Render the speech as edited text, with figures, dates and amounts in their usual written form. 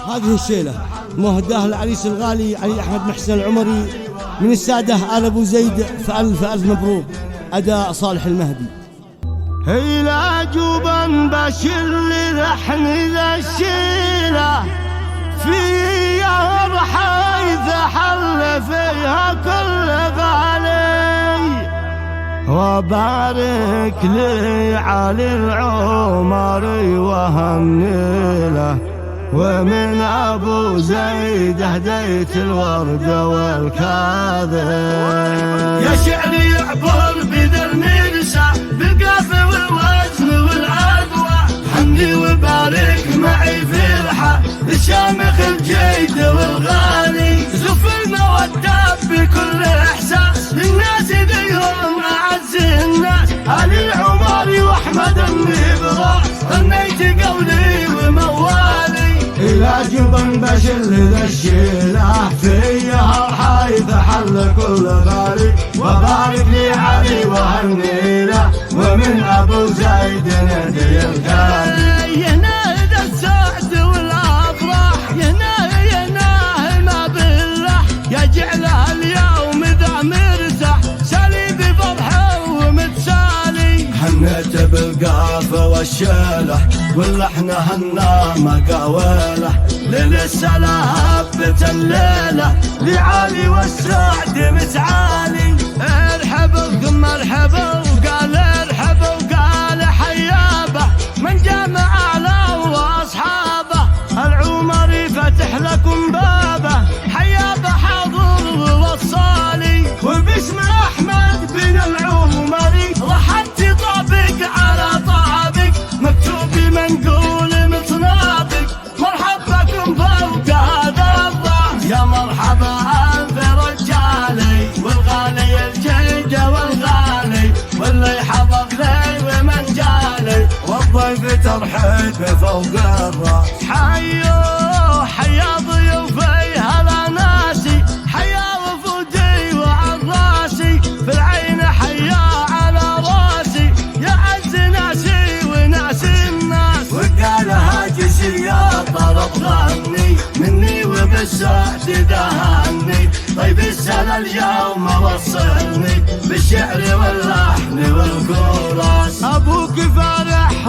هذه الشيلة مهداه العريس الغالي علي أحمد محسن العمري من السادة آل أبو زيد، فألف ألف مبروك. أداء صالح المهدي. هي العجوبة بشر لحن ذا الشيلة فيها بحيث حل فيها كل غالي، وبارك لي علي العمري وهني له، ومن أبو زيد هديت الورد والكاذب. يا شعري يعبر بذا المرسى بالقافية والوزن والعدوى، هني وبارك معي فرحة الشامخ الجيد والغالي، زف المودة بكل إحساس للناس ذيهم أعز الناس، علي العمري وأحمد النبراء غنيت قولي وموالي. إلى جبن بشر ذا الشيلة فيها حيث حل كل غالي، وبارك لي علي وهني له، ومن أبو زيد نهدي الغالي. ينادى السعد والأفراح يناه ما بالله، يجعلها اليوم ذا مرزح سالي بفرحه ومتسالي. هنيت بالقافة والشيلة واللحن هنا مقاوله، للسلا هبت الليلة لعلي والسعد متعالي. ارحبوا ثم ارحبوا وقال ارحبوا وقال حيابه من جمع اعلى واصحابه، العمري فتح لكم بابه حيابه حاضر ووصالي. وباسم احمد بن العمري رحبت طابق على طابق مكتوب منقول متناطق، مرحبا بكم فوق هذا الضعف، يا مرحبا ألف رجالي والغالي الجيد والغالي، واللي حضر لي ومن جالي، والضيف ترحيب فوق الراس. حيا ضيوفي هلا ناسي، حيا وفودي وعراسي، في العين حيا على راسي، يا عز ناسي وناسي الناس. وقال هاجسي يا طرب غني مني وبالسعد دهني، طيب السنة اليوم وصلني بالشعر واللحن والكوراس. ابوك فرح